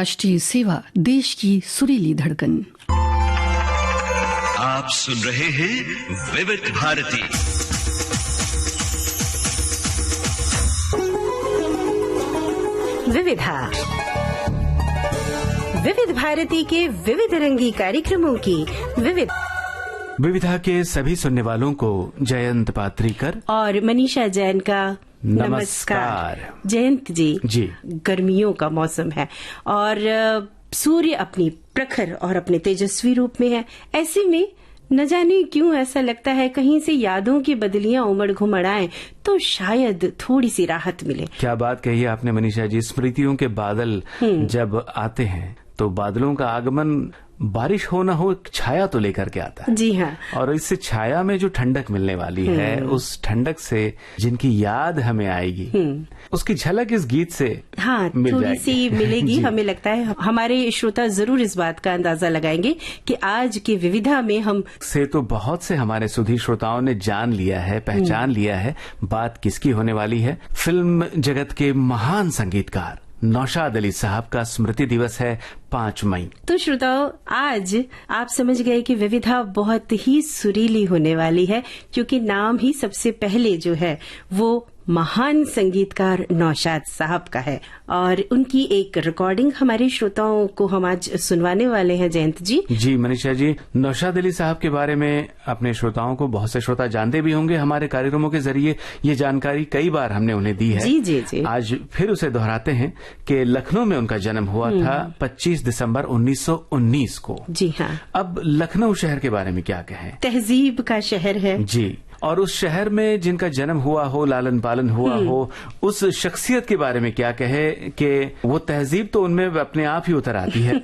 राष्ट्रीय सेवा, देश की सुरीली धड़कन। आप सुन रहे हैं विविध भारती। विविध भारती के विविध रंगी कार्यक्रमों की विविधा के सभी सुनने वालों को जयंत पात्रीकर और मनीषा जैन का नमस्कार। जयंत जी, गर्मियों का मौसम है और सूर्य अपनी प्रखर और अपने तेजस्वी रूप में है। ऐसे में न जाने क्यों ऐसा लगता है कहीं से यादों की बदलियां उमड़ घुमड़ आए तो शायद थोड़ी सी राहत मिले। क्या बात कही आपने मनीषा जी। स्मृतियों के बादल जब आते हैं तो बादलों का आगमन बारिश हो न हो छाया तो लेकर के आता है। जी हाँ। और इससे छाया में जो ठंडक मिलने वाली है, उस ठंडक से जिनकी याद हमें आएगी, उसकी झलक इस गीत से थोड़ी सी मिलेगी। हमें लगता है हमारे श्रोता जरूर इस बात का अंदाजा लगाएंगे कि आज की विविधा में हम से तो बहुत से हमारे सुधी श्रोताओं ने जान लिया है, पहचान लिया है बात किसकी होने वाली है। फिल्म जगत के महान संगीतकार नौशाद अली साहब का स्मृति दिवस है 5 मई। तो श्रोताओ, आज आप समझ गए कि विविधा बहुत ही सुरीली होने वाली है, क्योंकि नाम ही सबसे पहले जो है वो महान संगीतकार नौशाद साहब का है और उनकी एक रिकॉर्डिंग हमारे श्रोताओं को हम आज सुनवाने वाले हैं। जयंत जी। जी मनीषा जी, नौशाद अली साहब के बारे में अपने श्रोताओं को बहुत से श्रोता जानते भी होंगे। हमारे कार्यक्रमों के जरिए ये जानकारी कई बार हमने उन्हें दी है। जी। आज फिर उसे दोहराते हैं कि लखनऊ में उनका जन्म हुआ था 25 दिसंबर 1919 को। जी हाँ। अब लखनऊ शहर के बारे में क्या कहें। तहजीब का शहर है। जी। और उस शहर में जिनका जन्म हुआ हो, लालन पालन हुआ हो, उस शख्सियत के बारे में क्या कहे कि वो तहजीब तो उनमें अपने आप ही उतर आती है।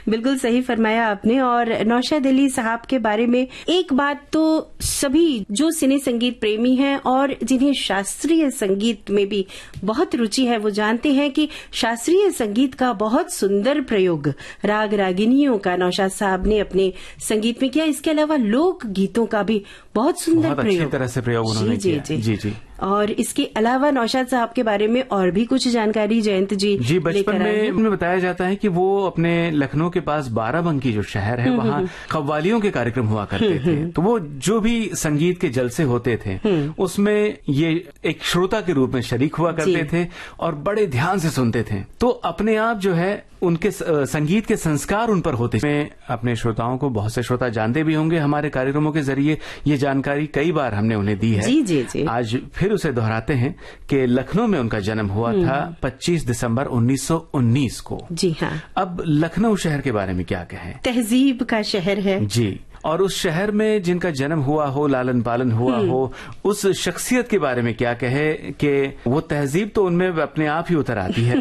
बिल्कुल सही फरमाया आपने। और नौशाद अली साहब के बारे में एक बात तो सभी जो सिने संगीत प्रेमी हैं और जिन्हें शास्त्रीय संगीत में भी बहुत रुचि है वो जानते हैं कि शास्त्रीय संगीत का बहुत सुंदर प्रयोग राग रागिनियों का नौशाद साहब ने अपने संगीत में किया। इसके अलावा लोक गीतों का भी बहुत सुंदर अच्छी तरह से प्रयोग उन्होंने किया। जी। और इसके अलावा नौशाद साहब के बारे में और भी कुछ जानकारी जयंत जी बचपन में बताया जाता है कि वो अपने लखनऊ के पास बाराबंकी जो शहर है वहाँ कव्वालियों के कार्यक्रम हुआ करते थे। तो वो जो भी संगीत के जलसे होते थे उसमें ये एक श्रोता के रूप में शरीक हुआ करते थे और बड़े ध्यान से सुनते थे। तो अपने आप जो है उनके संगीत के संस्कार उन पर होते थे। अपने श्रोताओं को बहुत से श्रोता जानते भी होंगे। हमारे कार्यक्रमों के जरिए ये जानकारी कई बार हमने उन्हें दी है। जी। आज फिर उसे दोहराते हैं कि लखनऊ में उनका जन्म हुआ था 25 दिसंबर 1919 को। जी हाँ। अब लखनऊ शहर के बारे में क्या कहें। तहजीब का शहर है। जी। और उस शहर में जिनका जन्म हुआ हो, लालन पालन हुआ हो, उस शख्सियत के बारे में क्या कहे कि वो तहजीब तो उनमें अपने आप ही उतर आती है।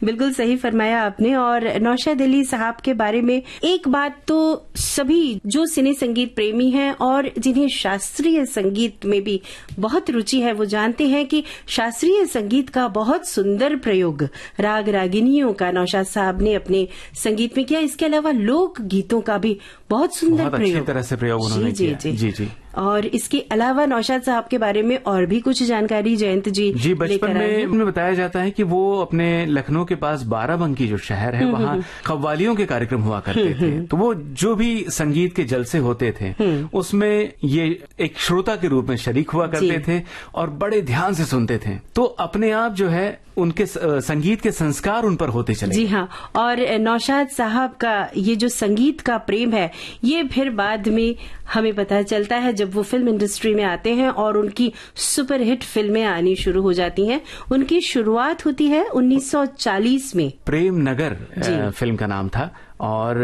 बिल्कुल सही फरमाया आपने। और नौशाद अली साहब के बारे में एक बात तो सभी जो सिने संगीत प्रेमी हैं और जिन्हें शास्त्रीय संगीत में भी बहुत रुचि है वो जानते हैं कि शास्त्रीय संगीत का बहुत सुंदर प्रयोग राग रागिनियों का नौशाद साहब ने अपने संगीत में किया। इसके अलावा लोक गीतों का भी बहुत सुंदर अच्छी तरह से प्रयोग उन्होंने किया। जी। और इसके अलावा नौशाद साहब के बारे में और भी कुछ जानकारी जयंत जी बचपन में बताया जाता है कि वो अपने लखनऊ के पास बाराबंकी जो शहर है वहाँ कव्वालियों के कार्यक्रम हुआ करते थे। तो वो जो भी संगीत के जलसे होते थे उसमें ये एक श्रोता के रूप में शरीक हुआ करते थे और बड़े ध्यान से सुनते थे। तो अपने आप जो है उनके संगीत के संस्कार उन पर होते चले। जी हाँ। और नौशाद साहब का ये जो संगीत का प्रेम है ये फिर बाद में हमें पता चलता है जब वो फिल्म इंडस्ट्री में आते हैं और उनकी सुपरहिट फिल्में आनी शुरू हो जाती हैं। उनकी शुरुआत होती है 1940 में। प्रेम नगर फिल्म का नाम था और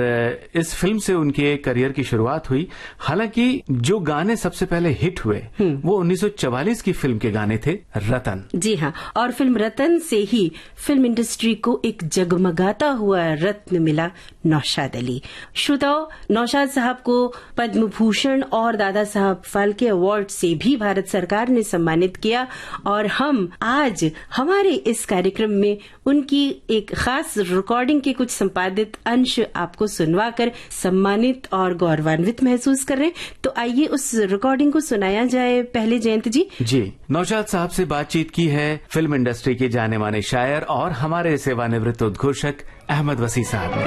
इस फिल्म से उनके करियर की शुरुआत हुई। हालांकि जो गाने सबसे पहले हिट हुए वो 1944 की फिल्म के गाने थे रतन। जी हाँ। और फिल्म रतन से ही फिल्म इंडस्ट्री को एक जगमगाता हुआ रत्न मिला, नौशाद अली। श्रोताओ, नौशाद साहब को पद्म भूषण और दादा साहब फाल्के अवार्ड से भी भारत सरकार ने सम्मानित किया और हम आज हमारे इस कार्यक्रम में उनकी एक खास रिकॉर्डिंग के कुछ संपादित अंश आपको सुनवाकर सम्मानित और गौरवान्वित महसूस कर रहे हैं। तो आइए उस रिकॉर्डिंग को सुनाया जाए। पहले जयंत जी नौशाद साहब से बातचीत की है फिल्म इंडस्ट्री के जाने माने शायर और हमारे सेवानिवृत्त उद्घोषक अहमद वसी साहब ने।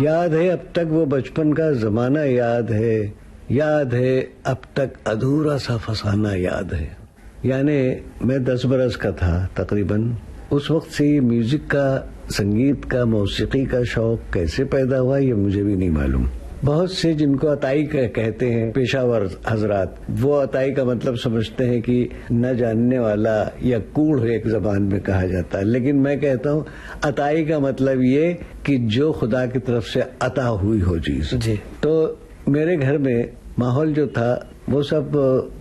याद है अब तक वो बचपन का जमाना, याद है अब तक अधूरा सा फसाना, याद है। यानी मैं 10 बरस का था तकरीबन। उस वक्त से म्यूजिक का, संगीत का, मौसीकी का शौक कैसे पैदा हुआ ये मुझे भी नहीं मालूम। बहुत से जिनको अताई कहते हैं पेशावर हजरात, वो अताई का मतलब समझते हैं कि न जानने वाला या कूढ़ एक जबान में कहा जाता है, लेकिन मैं कहता हूँ अताई का मतलब ये कि जो खुदा की तरफ से अता हुई हो चीज जी। तो मेरे घर में माहौल जो था वो सब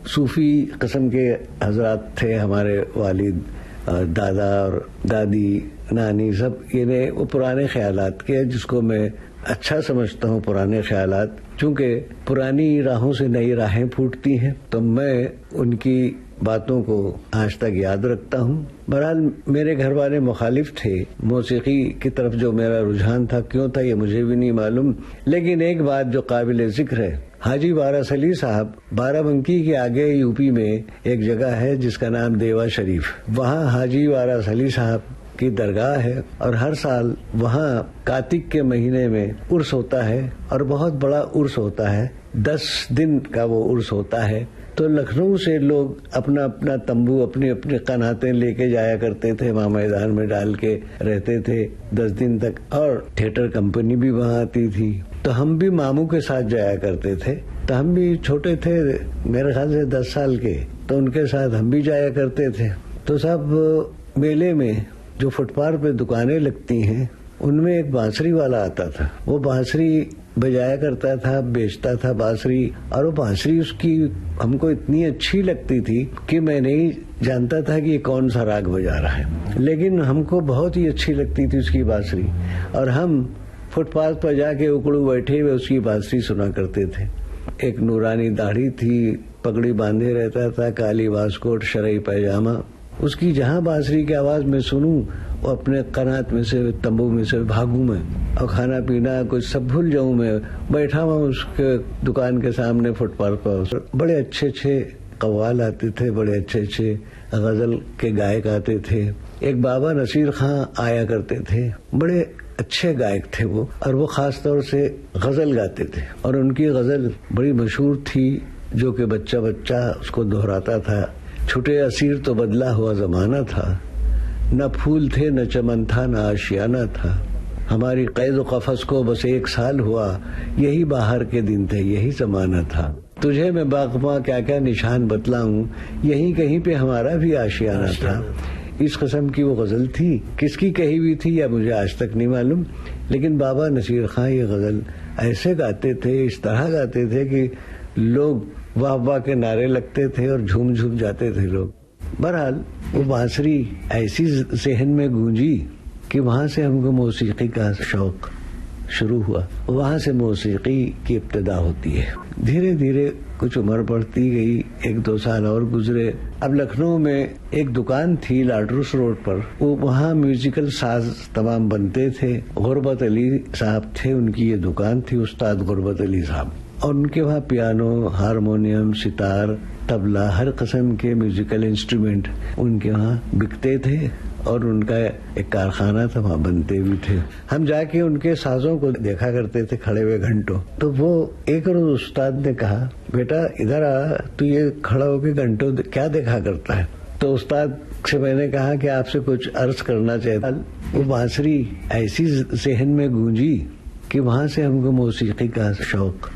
सूफी किस्म के हजरात थे। हमारे वालिद, दादा और दादी, नानी सब ये वो पुराने ख्यालात के, जिसको मैं अच्छा समझता हूँ पुराने ख्यालात। चूंकि पुरानी राहों से नई राहें फूटती हैं तो मैं उनकी बातों को आज तक याद रखता हूँ। बहरहाल मेरे घर वाले मुखालिफ थे मौसीकी की तरफ, जो मेरा रुझान था क्यों था ये मुझे भी नहीं मालूम। लेकिन एक बात जो काबिल जिक्र है, हाजी वारस अली साहब, बाराबंकी के आगे यूपी में एक जगह है जिसका नाम देवा शरीफ, वहाँ हाजी वारस अली साहब की दरगाह है और हर साल वहाँ कार्तिक के महीने में उर्स होता है और बहुत बड़ा उर्स होता है। 10 दिन का वो उर्स होता है। तो लखनऊ से लोग अपना अपना तंबू, अपनी अपनी कनातें लेके जाया करते थे, वहाँ मैदान में डाल के रहते थे 10 दिन तक। और थिएटर कंपनी भी वहाँ आती थी, तो हम भी मामू के साथ जाया करते थे। तो हम भी छोटे थे, मेरे ख्याल से 10 साल के, तो उनके साथ हम भी जाया करते थे। तो सब मेले में जो फुटपाथ पे दुकानें लगती हैं उनमें एक बांसुरी वाला आता था। वो बांसुरी बजाया करता था, बेचता था बांसुरी, और वो बांसुरी उसकी हमको इतनी अच्छी लगती थी कि मैं नहीं जानता था कि ये कौन सा राग बजा रहा है, लेकिन हमको बहुत ही अच्छी लगती थी उसकी बांसुरी। और हम फुटपाथ पर जाके उकड़ू बैठे हुए उसकी बांसुरी सुना करते थे। एक नूरानी दाढ़ी थी, पगड़ी बांधे रहता था, काली वास्कोट, शरई पैजामा। उसकी जहाँ बांसुरी की आवाज में सुनूं, वो अपने कनात में से, तंबू में से भागूं मैं, और खाना पीना कुछ सब भूल जाऊं मैं। बैठा हुआ उसके दुकान के सामने फुटपाथ पर। बड़े अच्छे अच्छे कव्वाल आते थे, बड़े अच्छे अच्छे गजल के गायक आते थे। एक बाबा नसीर खां आया करते थे, बड़े अच्छे गायक थे वो, और वो खास तौर से गजल गाते थे। और उनकी गजल बड़ी मशहूर थी, जो कि बच्चा बच्चा उसको दोहराता था। छुटे असीर तो बदला हुआ जमाना था, न फूल थे न चमन था न आशियाना था, हमारी कैद व कफस को बस 1 साल हुआ, यही बाहर के दिन थे यही जमाना था, तुझे मैं बागमा क्या क्या निशान बतलाऊं, यहीं कहीं पे हमारा भी आशियाना था। इस किस्म की वो गजल थी। किसकी कही हुई थी या मुझे आज तक नहीं मालूम, लेकिन बाबा नसीर खां ये गजल ऐसे गाते थे, इस तरह गाते थे कि लोग वाह वाह के नारे लगते थे और झूम झूम जाते थे लोग। बहरहाल वो बांसुरी ऐसी जहन में गूंजी कि वहाँ से हमको मौसीकी का शौक शुरू हुआ। वहाँ से मौसीकी की इब्तिदा होती है। धीरे धीरे कुछ उम्र बढ़ती गई, 1-2 साल और गुजरे। अब लखनऊ में एक दुकान थी लाडरूस रोड पर, वो वहाँ म्यूजिकल साज तमाम बनते थे। गुरबत अली साहब थे, उनकी ये दुकान थी, उस्ताद गुरबत अली साहब। और उनके वहाँ पियानो, हारमोनियम, सितार, तबला, हर किस्म के म्यूजिकल इंस्ट्रूमेंट उनके वहाँ बिकते थे। और उनका एक कारखाना था, वहाँ बनते भी थे। हम जाके उनके साजों को देखा करते थे खड़े हुए घंटों। तो वो एक रोज उस्ताद ने कहा, बेटा इधर आ, तू ये खड़ा होके घंटों क्या देखा करता है। तो उस्ताद से मैंने कहा कि आपसे कुछ अर्ज करना चाहिए। वो बांसुरी ऐसी जहन में गूंजी कि वहाँ से हमको मौसीकी का शौक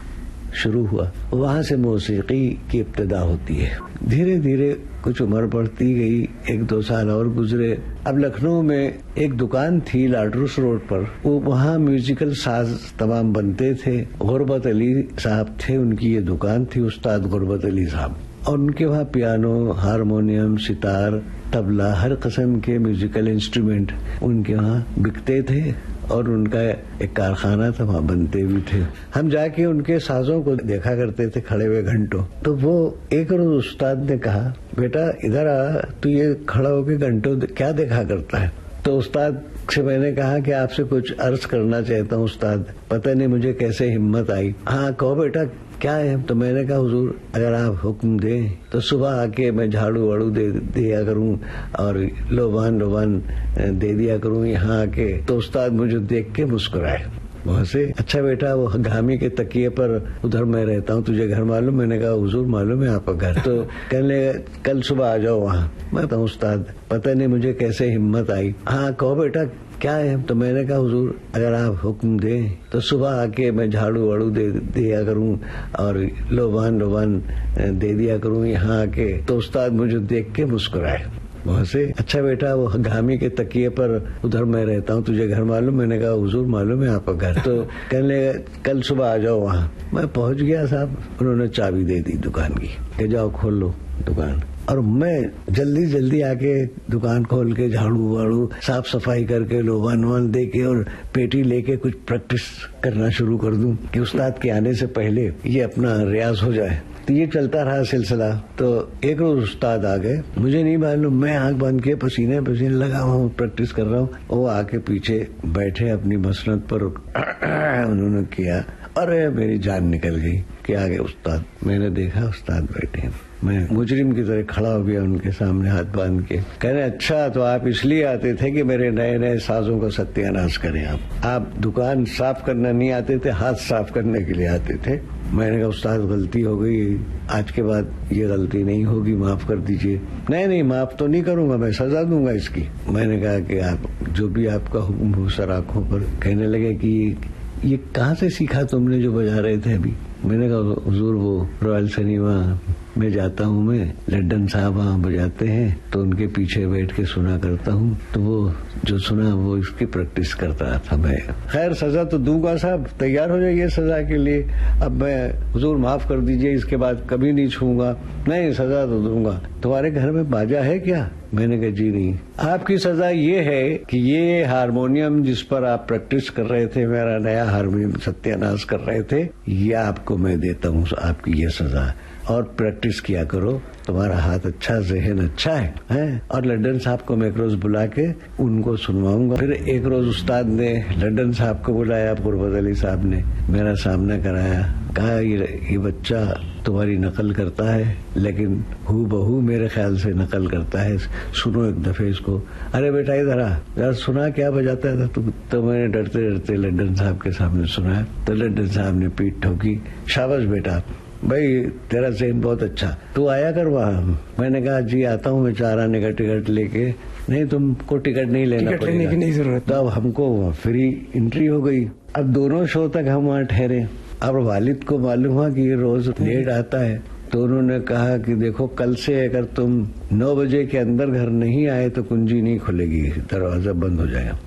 शुरू हुआ। वहाँ से मौसीकी की इब्तिदा होती है। धीरे धीरे कुछ उम्र बढ़ती गई, 1-2 साल और गुजरे। अब लखनऊ में एक दुकान थी लाडरूस रोड पर, वो वहाँ म्यूजिकल साज तमाम बनते थे। गुरबत अली साहब थे, उनकी ये दुकान थी, उस्ताद गुरबत अली साहब। और उनके वहाँ पियानो, हारमोनियम, सितार, तबला, हर किस्म के म्यूजिकल इंस्ट्रूमेंट उनके वहाँ बिकते थे। और उनका एक कारखाना था, वहाँ बनते भी थे। हम जाके उनके साजों को देखा करते थे खड़े हुए घंटों। तो वो एक रोज उस्ताद ने कहा, बेटा इधर आ, तू ये खड़ा होके घंटों क्या देखा करता है। तो उस्ताद से मैंने कहा कि आपसे कुछ अर्ज करना चाहता हूँ उस्ताद, पता नहीं मुझे कैसे हिम्मत आई। हाँ कहो बेटा क्या है? तो मैंने कहा हुजूर अगर आप हुक्म दें तो सुबह आके मैं झाड़ू वाड़ू दे दिया करूं और लोबान दे दिया करूं यहाँ आके। तो उस्ताद मुझे देख के मुस्कुराए, वहाँ से अच्छा बेटा वो गामी के तकिए पर उधर मैं रहता हूँ, तुझे घर मालूम? मैंने कहा हुजूर मालूम है आपका घर। तो कहने कल सुबह आ जाओ वहाँ। मैं तो उस्ताद पता नहीं मुझे कैसे हिम्मत आई। हाँ कहो बेटा क्या है? तो मैंने कहा हुजूर अगर आप हुक्म दें तो सुबह आके मैं झाड़ू वाड़ू दे दिया करूं और लोबान दे दिया करूं यहाँ आके। तो उस्ताद मुझे देख के मुस्कुराए, वहाँ से अच्छा बेटा वो गामी के तकिए पर उधर मैं रहता हूँ, तुझे घर मालूम? मैंने कहा हुजूर मालूम है आपका घर। तो कहने कल सुबह आ जाओ वहाँ। मैं पहुँच गया साहब, उन्होंने चाबी दे दी दुकान की कि जाओ खोल लो दुकान। और मैं जल्दी आके दुकान खोल के झाड़ू वाड़ू साफ सफाई करके लोबान दे के और पेटी लेके कुछ प्रैक्टिस करना शुरू कर दूं कि उस्ताद के आने से पहले ये अपना रियाज हो जाए। तो ये चलता रहा सिलसिला। तो एक रोज उस्ताद आ गए, मुझे नहीं मालूम, मैं आंख बंद के पसीने लगा हुआ हूँ, प्रैक्टिस कर रहा हूँ। वो आके पीछे बैठे अपनी मसनद पर उन्होंने किया, अरे मेरी जान निकल गई कि आ गए उस्ताद। मैंने देखा उस्ताद बैठे, मैं मुजरिम की तरह खड़ा हो गया उनके सामने हाथ बांध के। कहने अच्छा तो आप इसलिए आते थे कि मेरे नए नए साजों का सत्यानाश करें। आप दुकान साफ करना नहीं आते थे, हाथ साफ करने के लिए आते थे। मैंने कहा उस्ताद गलती हो गई, आज के बाद ये गलती नहीं होगी, माफ कर दीजिए। नहीं माफ तो नहीं करूंगा, मैं सजा दूंगा इसकी। मैंने कहा कि आप जो भी आपका हुक्म हो सर आंखों पर। कहने लगे कि ये कहाँ से सीखा तुमने जो बजा रहे थे अभी? मैंने कहा हुजूर वो रॉयल सिनेमा में जाता हूँ मैं, लड्डन साहब वहाँ बजाते हैं तो उनके पीछे बैठ के सुना करता हूँ, तो वो जो सुना वो इसकी प्रैक्टिस करता था मैं। खैर सजा तो दूंगा साहब, तैयार हो जाइए सजा के लिए। अब मैं हुजूर माफ कर दीजिए, इसके बाद कभी नहीं छूंगा। नहीं सजा तो दूंगा। तुम्हारे घर में बाजा है क्या? मैंने कहा जी नहीं। आपकी सजा ये है कि ये हारमोनियम जिस पर आप प्रैक्टिस कर रहे थे, मेरा नया हारमोनियम सत्यानाश कर रहे थे, ये आपको मैं देता हूँ, आपकी ये सजा। और प्रैक्टिस किया करो, तुम्हारा हाथ अच्छा, जहन अच्छा है। और लड्डन साहब को मैं एक रोज बुला के उनको सुनवाऊंगा। फिर एक रोज उस्ताद ने लड्डन साहब को बुलाया, गुरबत अली साहब ने मेरा सामना कराया, कहा ये बच्चा तुम्हारी नकल करता है, लेकिन हूबहू मेरे ख्याल से नकल करता है, सुनो एक दफे इसको। अरे बेटा इधर आ, यार सुना क्या बजाता था तू? तो मैंने डरते डरते लड्डन साहब के सामने सुनाया। तो लड्डन साहब ने पीठ ठोकी, शाबाश बेटा, भाई तेरा ज़हन बहुत अच्छा, तू आया कर वहाँ। मैंने कहा जी आता हूँ मैं 4 आने का टिकट लेके। नहीं तुमको टिकट नहीं लेना पड़ेगा, लेने की नहीं जरूरत। तो अब हमको फ्री एंट्री हो गई। अब दोनों शो तक हम वहाँ ठहरे। अब वालिद को मालूम हुआ कि ये रोज लेट आता है, तो उन्होंने कहा कि देखो कल से अगर तुम 9 बजे के अंदर घर नहीं आए तो कुंजी नहीं खुलेगी, दरवाजा बंद हो जाएगा।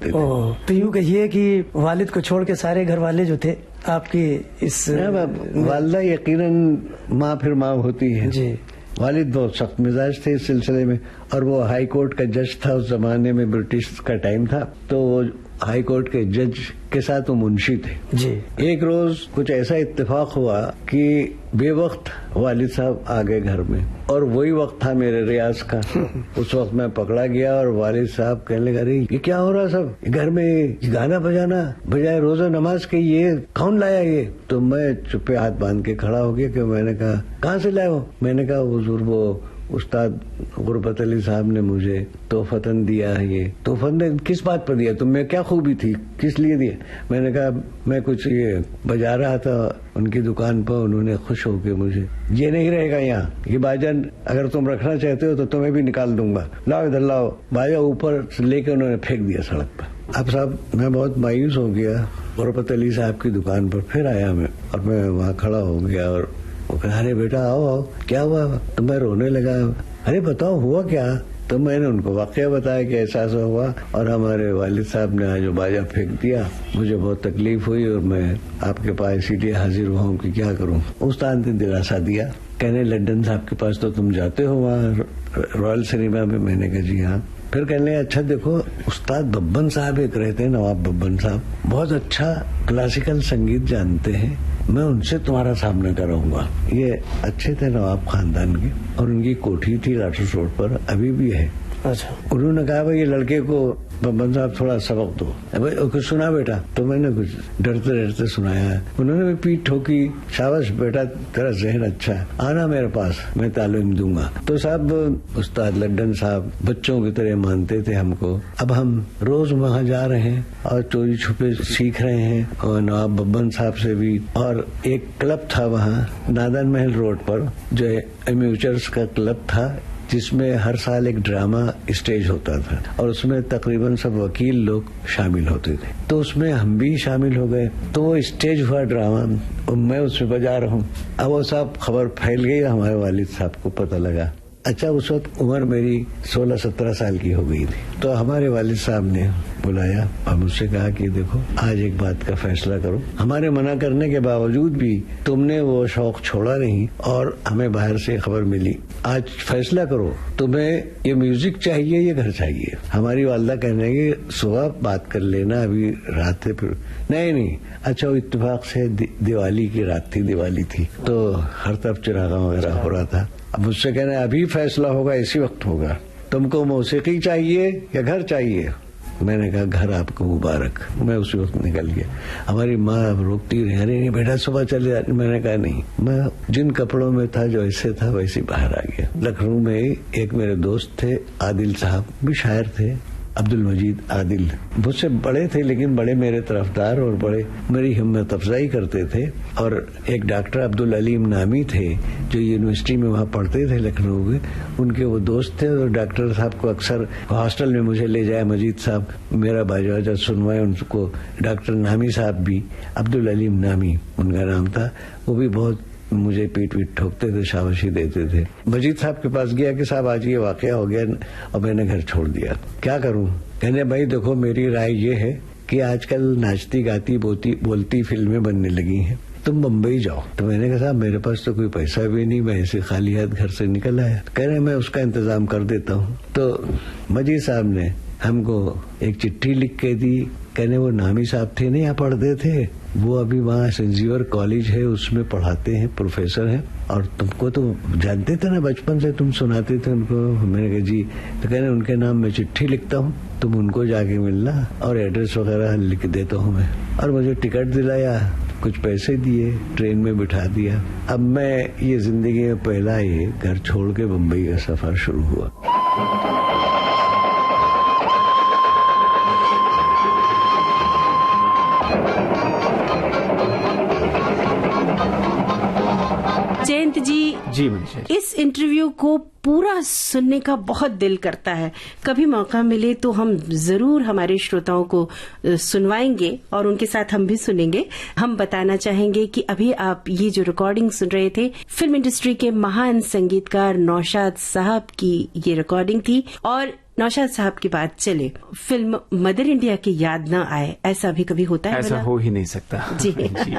तो यूँ कहिए कि वालिद को छोड़ के सारे घर वाले जो थे आपकी इस वालदा यकीनन माँ फिर माँ होती है जी। वालिद बहुत सख्त मिजाज थे इस सिलसिले में, और वो हाई कोर्ट का जज था उस जमाने में, ब्रिटिश का टाइम था, तो वो हाई कोर्ट के जज के साथ वो मुंशी थे जी। एक रोज कुछ ऐसा इत्तेफाक हुआ कि बेवक्त वालिद साहब आ गए घर में, और वही वक्त था मेरे रियाज का। उस वक्त मैं पकड़ा गया और वालिद साहब कहने लगे, अरे ये क्या हो रहा सब, घर में गाना बजाना बजाय रोजा नमाज के, ये कौन लाया ये? तो मैं चुप्पे हाथ बांध के खड़ा हो गया कि मैंने कहा कहाँ से लाए हो? मैंने कहा हुजूर वो उस्ताद गुरबत अली साहब ने मुझे तोहफतन दिया है। ये तोहफतन किस बात पर दिया? तुम्हें क्या खूबी थी, किस लिए दिया? मैंने कहा मैं कुछ ये बजा रहा था उनकी दुकान पर, उन्होंने खुश होकर मुझे, ये नहीं रहेगा यहाँ, ये बाजन अगर तुम रखना चाहते हो तो तुम्हें भी निकाल दूंगा, लाओ इधर लाओ। बाजा ऊपर लेके उन्होंने फेंक दिया सड़क पर। अब साहब मैं बहुत मायूस हो गया। गुरबत अली साहब की दुकान पर फिर आया मैं, और मैं वहाँ खड़ा हो गया और वो कहा अरे बेटा आओ आओ, क्या हुआ? तो मैं रोने लगा, अरे बताओ हुआ क्या? तो मैंने उनको वाकया बताया कि ऐसा हुआ और हमारे वालिद साहब ने आज बाजा फेंक दिया, मुझे बहुत तकलीफ हुई और मैं आपके पास इसीलिए हाजिर हुआ हूँ कि क्या करूँ। उस्ताद ने दिलासा दिया, कहने लड्डन साहब के पास तो तुम जाते हो वहाँ रॉयल सिनेमा में? मैंने कहा जी हाँ। फिर कहने अच्छा देखो उस्ताद बब्बन साहब एक रहते हैं, नवाब बब्बन साहब, बहुत अच्छा क्लासिकल संगीत जानते हैं, मैं उनसे तुम्हारा सामना कराऊंगा। ये अच्छे थे नवाब खानदान के, और उनकी कोठी थी लाठू रोड पर, अभी भी है। अच्छा। उन्होंने कहा भाई ये लड़के को बब्बन साहब थोड़ा सबक दो। भाई कुछ सुना बेटा, तो मैंने कुछ डरते डरते सुनाया। उन्होंने भी पीठ ठोकी, शाबाश बेटा तेरा जहन अच्छा है, आना मेरे पास, मैं तालीम दूंगा। तो साहब उस्ताद लड्डन साहब बच्चों की तरह मानते थे हमको। अब हम रोज वहाँ जा रहे हैं और चोरी छुपे सीख रहे हैं, और नवाब बब्बन साहब से भी। और एक क्लब था वहाँ नादन महल रोड पर, जो एम्यूचर्स का क्लब था, जिसमें हर साल एक ड्रामा स्टेज होता था और उसमें तकरीबन सब वकील लोग शामिल होते थे। तो उसमें हम भी शामिल हो गए। तो वो स्टेज हुआ ड्रामा और मैं उसमें बजा रहा हूँ। अब वो साहब खबर फैल गई, हमारे वालिद साहब को पता लगा। अच्छा, उस वक्त उम्र मेरी 16-17 साल की हो गई थी। तो हमारे वालिद साहब ने बुलाया और मुझसे कहा कि देखो आज एक बात का फैसला करो। हमारे मना करने के बावजूद भी तुमने वो शौक छोड़ा नहीं और हमें बाहर से खबर मिली। आज फैसला करो, तुम्हें ये म्यूजिक चाहिए या घर चाहिए। हमारी वालदा कहने लगी सुबह बात कर लेना, अभी रात है। फिर नहीं, अच्छा वो इत्तेफाक से दिवाली की रात थी, दिवाली थी, तो हर तरफ चिरागा वगैरह हो रहा था। अब मुझसे कहना अभी फैसला होगा, इसी वक्त होगा, तुमको मौसीकी चाहिए या घर चाहिए। मैंने कहा घर आपको मुबारक। मैं उसी वक्त निकल गया। हमारी माँ रोकती रही, अरे नहीं बेटा सुबह चले जाते। मैंने कहा नहीं, मैं जिन कपड़ों में था जो ऐसे था वैसे बाहर आ गया। लखनऊ में एक मेरे दोस्त थे, आदिल साहब भी शायर थे, अब्दुल मजीद आदिल, मुझसे बड़े थे लेकिन बड़े मेरे तरफदार और बड़े मेरी हिम्मत अफजाई करते थे। और एक डॉक्टर अब्दुल अलीम नामी थे जो यूनिवर्सिटी में वहाँ पढ़ते थे लखनऊ में, उनके वो दोस्त थे। और डॉक्टर साहब को अक्सर हॉस्टल में मुझे ले जाए, मजीद साहब मेरा बाजा सुनवाए उनको। डॉक्टर नामी साहब भी, अब्दुल अलीम नामी उनका नाम था, वो भी बहुत मुझे पीठ ठोकते थे, शाबाशी देते थे। मजीद साहब के पास गया कि साहब आज ये वाकया हो गया और मैंने घर छोड़ दिया, क्या करूं। कहने भाई देखो मेरी राय ये है कि आजकल नाचती गाती बोलती फिल्में बनने लगी हैं, तुम बम्बई जाओ। तो मैंने कहा साहब मेरे पास तो कोई पैसा भी नहीं, मैं ऐसे खाली हाथ घर से निकल आया। कह रहे मैं उसका इंतजाम कर देता हूँ। तो मजीद साहब ने हमको एक चिट्ठी लिख के दी। कहने वो नामी साहब थे, नहीं यहाँ पढ़ते थे, वो अभी वहाँ संजीवर कॉलेज है उसमें पढ़ाते हैं, प्रोफेसर हैं, और तुमको तो जानते थे ना बचपन से, तुम सुनाते थे उनको। मैंने कहा जी। तो कहने उनके नाम में चिट्ठी लिखता हूँ, तुम उनको जाके मिलना और एड्रेस वगैरह लिख देता हूँ मैं। और मुझे टिकट दिलाया, कुछ पैसे दिए, ट्रेन में बिठा दिया। अब मैं ये जिंदगी में पहला ये घर छोड़ के बम्बई का सफर शुरू हुआ। जयंत जी मनीषा, इस इंटरव्यू को पूरा सुनने का बहुत दिल करता है। कभी मौका मिले तो हम जरूर हमारे श्रोताओं को सुनवाएंगे और उनके साथ हम भी सुनेंगे। हम बताना चाहेंगे कि अभी आप ये जो रिकॉर्डिंग सुन रहे थे, फिल्म इंडस्ट्री के महान संगीतकार नौशाद साहब की ये रिकॉर्डिंग थी। और नौशाद साहब की बात चले, फिल्म मदर इंडिया की याद न आए, ऐसा भी कभी होता है? ऐसा हो ही नहीं सकता। जी, जी।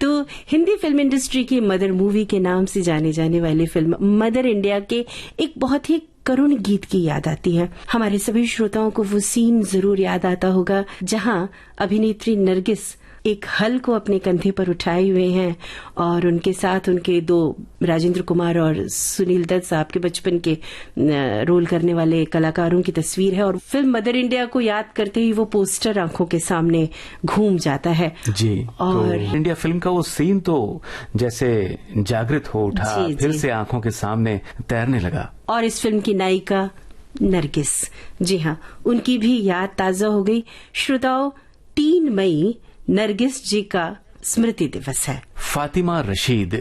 तो हिंदी फिल्म इंडस्ट्री की मदर मूवी के नाम से जाने जाने वाली फिल्म मदर इंडिया के एक बहुत ही करुण गीत की याद आती है। हमारे सभी श्रोताओं को वो सीन जरूर याद आता होगा जहां अभिनेत्री नरगिस एक हल को अपने कंधे पर उठाए हुए हैं और उनके साथ उनके दो राजेंद्र कुमार और सुनील दत्त साहब के बचपन के रोल करने वाले कलाकारों की तस्वीर है। और फिल्म मदर इंडिया को याद करते ही वो पोस्टर आंखों के सामने घूम जाता है। जी, और तो इंडिया फिल्म का वो सीन तो जैसे जागृत हो उठा, फिर से आंखों के सामने तैरने लगा। और इस फिल्म की नायिका नरगिस, जी हाँ, उनकी भी याद ताजा हो गई। श्रोताओं, 3 मई नरगिस जी का स्मृति दिवस है। फातिमा रशीद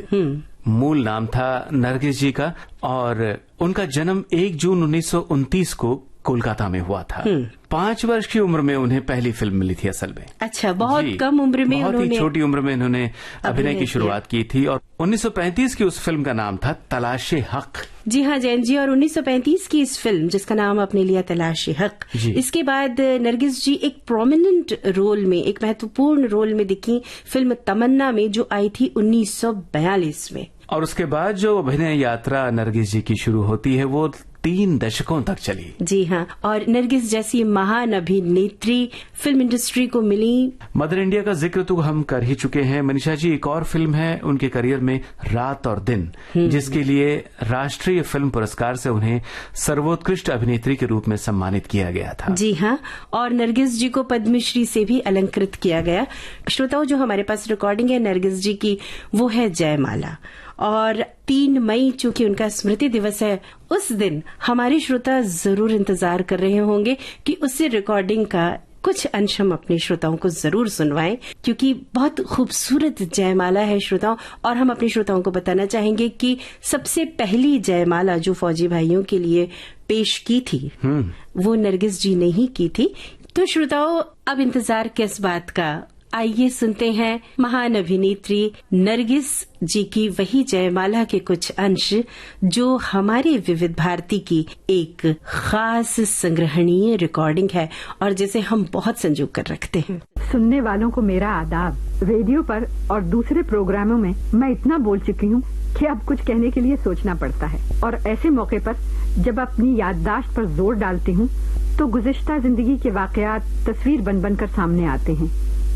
मूल नाम था नरगिस जी का, और उनका जन्म 1 जून 1929 को कोलकाता में हुआ था। 5 वर्ष की उम्र में उन्हें पहली फिल्म मिली थी असल में। अच्छा, बहुत कम उम्र में, बहुत ही छोटी उम्र में इन्होंने अभिनय की शुरुआत की थी। और 1935 की उस फिल्म का नाम था तलाशे हक। जी हाँ जैन जी, और 1935 की इस फिल्म जिसका नाम आपने लिया तलाशे हक, इसके बाद नरगिस जी एक प्रोमिनेंट रोल में, एक महत्वपूर्ण रोल में दिखी फिल्म तमन्ना में, जो आई थी 1942 में। और उसके बाद जो अभिनय यात्रा नरगिस जी की शुरू होती है वो 3 दशकों तक चली। जी हाँ, और नरगिस जैसी महान अभिनेत्री फिल्म इंडस्ट्री को मिली। मदर इंडिया का जिक्र तो हम कर ही चुके हैं। मनीषा जी, एक और फिल्म है उनके करियर में, रात और दिन, जिसके लिए राष्ट्रीय फिल्म पुरस्कार से उन्हें सर्वोत्कृष्ट अभिनेत्री के रूप में सम्मानित किया गया था। जी हाँ, और नरगिस जी को पद्मश्री से भी अलंकृत किया गया। श्रोताओं, जो हमारे पास रिकॉर्डिंग है नरगिस जी की, वो है जयमाला। और 3 मई चूंकि उनका स्मृति दिवस है, उस दिन हमारे श्रोता जरूर इंतजार कर रहे होंगे कि उससे रिकॉर्डिंग का कुछ अंश हम अपने श्रोताओं को जरूर सुनवाएं, क्योंकि बहुत खूबसूरत जयमाला है श्रोताओं। और हम अपने श्रोताओं को बताना चाहेंगे कि सबसे पहली जयमाला जो फौजी भाइयों के लिए पेश की थी, वो नरगिस जी ने ही की थी। तो श्रोताओं, अब इंतजार किस बात का, आइए सुनते हैं महान अभिनेत्री नरगिस जी की वही जयमाला के कुछ अंश जो हमारे विविध भारती की एक खास संग्रहणीय रिकॉर्डिंग है और जिसे हम बहुत संजो कर रखते हैं। सुनने वालों को मेरा आदाब। रेडियो पर और दूसरे प्रोग्रामों में मैं इतना बोल चुकी हूँ कि अब कुछ कहने के लिए सोचना पड़ता है, और ऐसे मौके पर जब अपनी याददाश्त पर जोर डालती हूँ तो गुज़िश्ता जिंदगी के वाकयात तस्वीर बन बनकर सामने आते हैं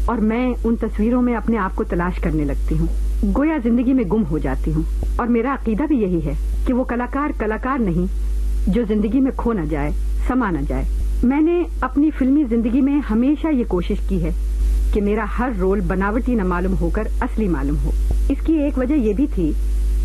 और मैं उन तस्वीरों में अपने आप को तलाश करने लगती हूँ, गोया जिंदगी में गुम हो जाती हूँ। और मेरा अकीदा भी यही है कि वो कलाकार नहीं जो जिंदगी में खो न जाए, समा न जाए। मैंने अपनी फिल्मी जिंदगी में हमेशा ये कोशिश की है कि मेरा हर रोल बनावटी न मालूम होकर असली मालूम हो। इसकी एक वजह ये भी थी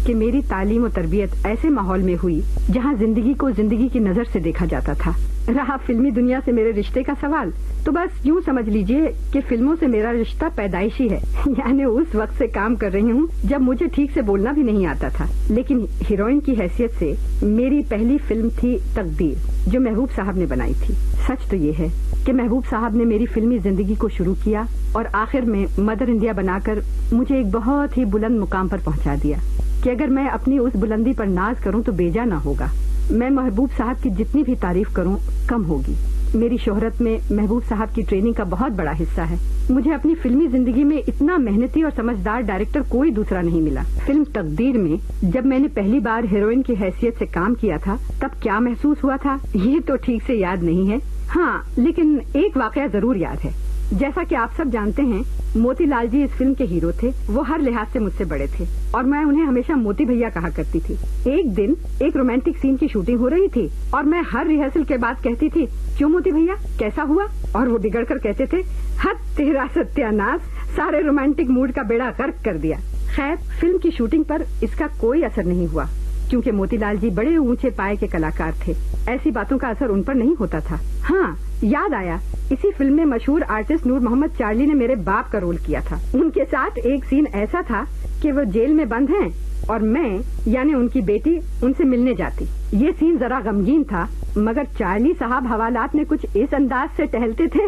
कि मेरी तालीम और तरबियत ऐसे माहौल में हुई जहाँ जिंदगी को जिंदगी की नजर से देखा जाता था। रहा फिल्मी दुनिया से मेरे रिश्ते का सवाल, तो बस यूँ समझ लीजिए कि फिल्मों से मेरा रिश्ता पैदाइशी है। यानी उस वक्त से काम कर रही हूँ जब मुझे ठीक से बोलना भी नहीं आता था, लेकिन हीरोइन की हैसियत से मेरी पहली फिल्म थी तकदीर, जो महबूब साहब ने बनाई थी। सच तो ये है कि महबूब साहब ने मेरी फिल्मी जिंदगी को शुरू किया और आखिर में मदर इंडिया बनाकर मुझे एक बहुत ही बुलंद मुकाम पर पहुँचा दिया कि अगर मैं अपनी उस बुलंदी पर नाज करूं तो बेजा ना होगा। मैं महबूब साहब की जितनी भी तारीफ करूं कम होगी। मेरी शोहरत में महबूब साहब की ट्रेनिंग का बहुत बड़ा हिस्सा है। मुझे अपनी फिल्मी जिंदगी में इतना मेहनती और समझदार डायरेक्टर कोई दूसरा नहीं मिला। फिल्म तकदीर में जब मैंने पहली बार हीरोइन की हैसियत से काम किया था तब क्या महसूस हुआ था ये तो ठीक से याद नहीं है। हाँ, लेकिन एक वाकया जरूर याद है। जैसा कि आप सब जानते हैं, मोतीलाल जी इस फिल्म के हीरो थे। वो हर लिहाज से मुझसे बड़े थे और मैं उन्हें हमेशा मोती भैया कहा करती थी। एक दिन एक रोमांटिक सीन की शूटिंग हो रही थी और मैं हर रिहर्सल के बाद कहती थी, क्यों मोती भैया, कैसा हुआ? और वो बिगड़ कर कहते थे, हद तेरा सत्यानाश, सारे रोमांटिक मूड का बेड़ा गर्क कर दिया। खैर, फिल्म की शूटिंग पर इसका कोई असर नहीं हुआ क्योंकि मोतीलाल जी बड़े ऊंचे पाए के कलाकार थे। ऐसी बातों का असर उन पर नहीं होता था। हाँ, याद आया, इसी फिल्म में मशहूर आर्टिस्ट नूर मोहम्मद चार्ली ने मेरे बाप का रोल किया था। उनके साथ एक सीन ऐसा था कि वो जेल में बंद हैं और मैं यानी उनकी बेटी उनसे मिलने जाती। ये सीन जरा गमगीन था, मगर चार्ली साहब हवालात में कुछ इस अंदाज से टहलते थे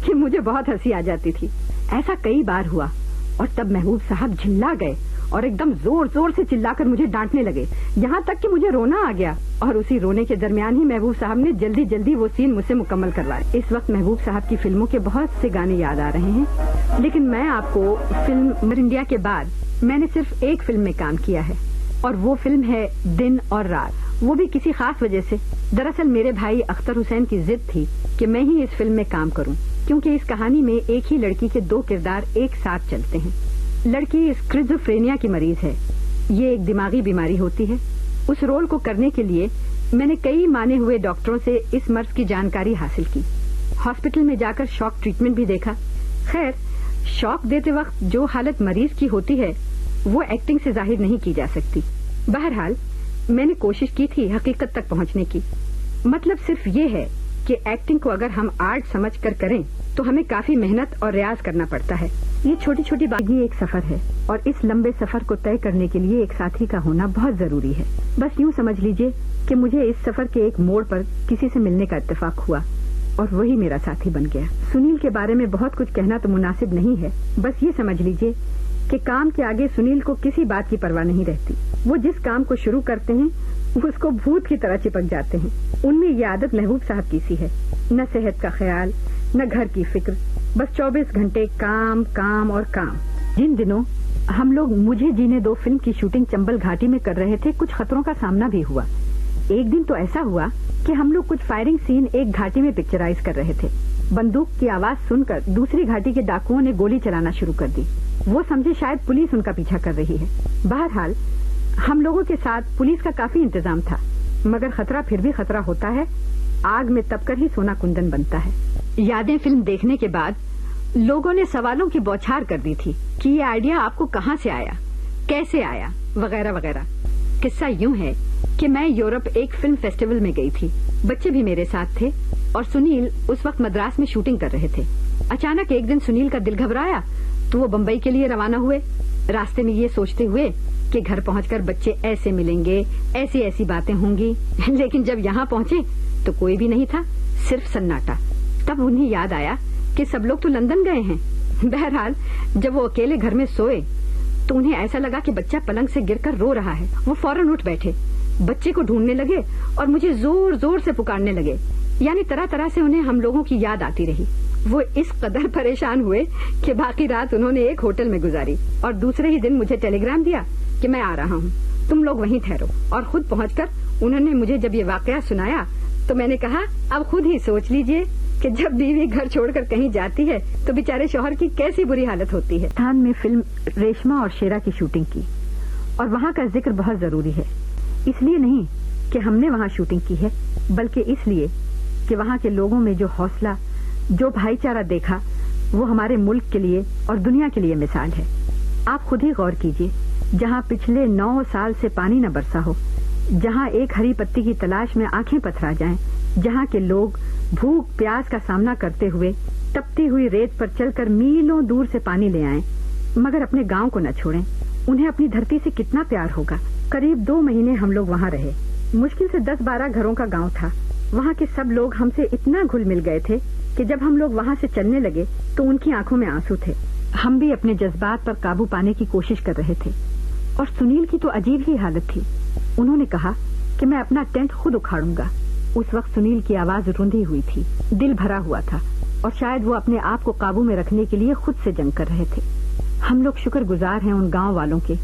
कि मुझे बहुत हंसी आ जाती थी। ऐसा कई बार हुआ और तब महबूब साहब झिल्ला गए और एकदम जोर जोर से चिल्लाकर मुझे डांटने लगे, यहाँ तक कि मुझे रोना आ गया। और उसी रोने के दरमियान ही महबूब साहब ने जल्दी जल्दी वो सीन मुझसे मुकम्मल करवाए। इस वक्त महबूब साहब की फिल्मों के बहुत से गाने याद आ रहे हैं, लेकिन मैं आपको फिल्म मदर इंडिया के बाद मैंने सिर्फ एक फिल्म में काम किया है और वो फिल्म है दिन और रात। वो भी किसी खास वजह से। दरअसल मेरे भाई अख्तर हुसैन की जिद थी कि मैं ही इस फिल्म में काम करूं, क्योंकि इस कहानी में एक ही लड़की के 2 किरदार एक साथ चलते हैं। लड़की स्किज़ोफ्रेनिया की मरीज है। ये एक दिमागी बीमारी होती है। उस रोल को करने के लिए मैंने कई माने हुए डॉक्टरों से इस मर्ज की जानकारी हासिल की। हॉस्पिटल में जाकर शॉक ट्रीटमेंट भी देखा। खैर, शॉक देते वक्त जो हालत मरीज की होती है वो एक्टिंग से जाहिर नहीं की जा सकती। बहरहाल मैंने कोशिश की थी हकीकत तक पहुंचने की। मतलब सिर्फ ये है कि एक्टिंग को अगर हम आर्ट समझकर करें तो हमें काफी मेहनत और रियाज करना पड़ता है। ये छोटी छोटी बात ही एक सफर है और इस लंबे सफर को तय करने के लिए एक साथी का होना बहुत जरूरी है। बस यूँ समझ लीजिए कि मुझे इस सफर के एक मोड़ पर किसी से मिलने का इत्तेफाक हुआ और वही मेरा साथी बन गया। सुनील के बारे में बहुत कुछ कहना तो मुनासिब नहीं है। बस ये समझ लीजिए कि काम के आगे सुनील को किसी बात की परवाह नहीं रहती। वो जिस काम को शुरू करते हैं उसको भूत की तरह चिपक जाते हैं। उनमें ये आदत महबूब साहब की सी है, न सेहत का ख्याल न घर की फिक्र, बस 24 घंटे काम काम और काम। जिन दिनों हम लोग मुझे जीने दो फिल्म की शूटिंग चंबल घाटी में कर रहे थे, कुछ खतरों का सामना भी हुआ। एक दिन तो ऐसा हुआ कि हम लोग कुछ फायरिंग सीन एक घाटी में पिक्चराइज कर रहे थे। बंदूक की आवाज सुनकर दूसरी घाटी के डाकुओं ने गोली चलाना शुरू कर दी। वो समझे शायद पुलिस उनका पीछा कर रही है। बहरहाल हम लोगों के साथ पुलिस का काफी इंतजाम था, मगर खतरा फिर भी खतरा होता है। आग में तपकर ही सोना कुंदन बनता है। यादें फिल्म देखने के बाद लोगों ने सवालों की बौछार कर दी थी कि ये आइडिया आपको कहाँ से आया, कैसे आया, वगैरह वगैरह। किस्सा यूं है कि मैं यूरोप एक फिल्म फेस्टिवल में गई थी। बच्चे भी मेरे साथ थे और सुनील उस वक्त मद्रास में शूटिंग कर रहे थे। अचानक एक दिन सुनील का दिल घबराया तो वो बम्बई के लिए रवाना हुए, रास्ते में ये सोचते हुए कि घर पहुंचकर बच्चे ऐसे मिलेंगे, ऐसी ऐसी बातें होंगी। लेकिन जब यहाँ पहुंचे तो कोई भी नहीं था, सिर्फ सन्नाटा। तब उन्हें याद आया कि सब लोग तो लंदन गए हैं। बहरहाल जब वो अकेले घर में सोए तो उन्हें ऐसा लगा कि बच्चा पलंग से गिरकर रो रहा है। वो फौरन उठ बैठे, बच्चे को ढूंढने लगे और मुझे जोर जोर से पुकारने लगे। यानी तरह तरह से उन्हें हम लोगों की याद आती रही। वो इस कदर परेशान हुए कि बाकी रात उन्होंने एक होटल में गुजारी और दूसरे ही दिन मुझे टेलीग्राम दिया कि मैं आ रहा हूँ, तुम लोग वहीं ठहरो। और खुद पहुंचकर उन्होंने मुझे जब ये वाकया सुनाया तो मैंने कहा, अब खुद ही सोच लीजिए कि जब बीवी घर छोड़कर कहीं जाती है तो बेचारे शौहर की कैसी बुरी हालत होती है। स्थान में फिल्म रेशमा और शेरा की शूटिंग की और वहाँ का जिक्र बहुत जरूरी है। इसलिए नहीं कि हमने वहाँ शूटिंग की है, बल्कि इसलिए कि वहाँ के लोगों में जो हौसला, जो भाईचारा देखा, वो हमारे मुल्क के लिए और दुनिया के लिए मिसाल है। आप खुद ही गौर कीजिए, जहाँ पिछले 9 साल से पानी न बरसा हो, जहाँ एक हरी पत्ती की तलाश में आंखें पथरा जाएं, जहाँ के लोग भूख प्यास का सामना करते हुए तपती हुई रेत पर चलकर मीलों दूर से पानी ले आएं, मगर अपने गांव को न छोड़ें। उन्हें अपनी धरती से कितना प्यार होगा। करीब 2 महीने हम लोग वहाँ रहे। मुश्किल से 10-12 घरों का गांव था। वहाँ के सब लोग हमसे इतना घुल मिल गए थे कि जब हम लोग वहाँ से चलने लगे तो उनकी आंखों में आंसू थे। हम भी अपने जज्बात पर काबू पाने की कोशिश कर रहे थे। और सुनील की तो अजीब ही हालत थी। उन्होंने कहा कि मैं अपना टेंट खुद उखाड़ूंगा। उस वक्त सुनील की आवाज रुंधी हुई थी, दिल भरा हुआ था और शायद वो अपने आप को काबू में रखने के लिए खुद से जंग कर रहे थे। हम लोग शुक्रगुजार हैं उन गांव वालों के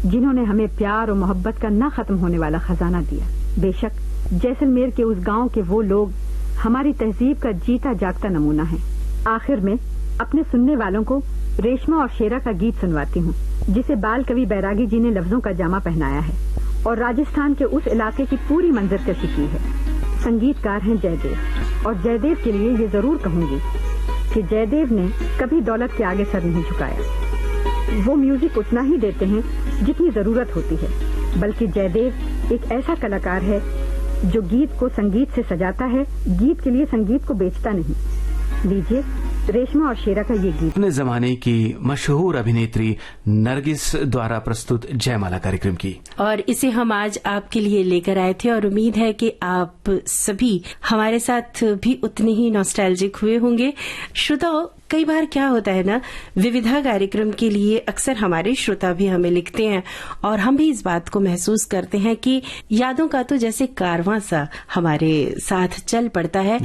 जिन्होंने हमें प्यार और मोहब्बत का न खत्म होने वाला खजाना दिया। बेशक जैसलमेर के उस गांव के वो लोग हमारी तहजीब का जीता जागता नमूना है। आखिर में अपने सुनने वालों को रेशमा और शेरा का गीत सुनवाती हूँ, जिसे बाल कवि बैरागी जी ने लफ्जों का जामा पहनाया है और राजस्थान के उस इलाके की पूरी मंजरकशी की है। संगीतकार हैं जयदेव, और जयदेव के लिए ये जरूर कहूंगी कि जयदेव ने कभी दौलत के आगे सर नहीं झुकाया। वो म्यूजिक उतना ही देते हैं जितनी जरूरत होती है, बल्कि जयदेव एक ऐसा कलाकार है जो गीत को संगीत से सजाता है, गीत के लिए संगीत को बेचता नहीं। लीजिए रेशमा और शेरा का ये गीत। अपने जमाने की मशहूर अभिनेत्री नरगिस द्वारा प्रस्तुत जयमाला कार्यक्रम की, और इसे हम आज आपके लिए लेकर आए थे और उम्मीद है कि आप सभी हमारे साथ भी उतने ही नॉस्टैल्जिक हुए होंगे। श्रोताओं, कई बार क्या होता है ना, विविधा कार्यक्रम के लिए अक्सर हमारे श्रोता भी हमें लिखते हैं और हम भी इस बात को महसूस करते हैं कि यादों का तो जैसे कारवां सा हमारे साथ चल पड़ता है।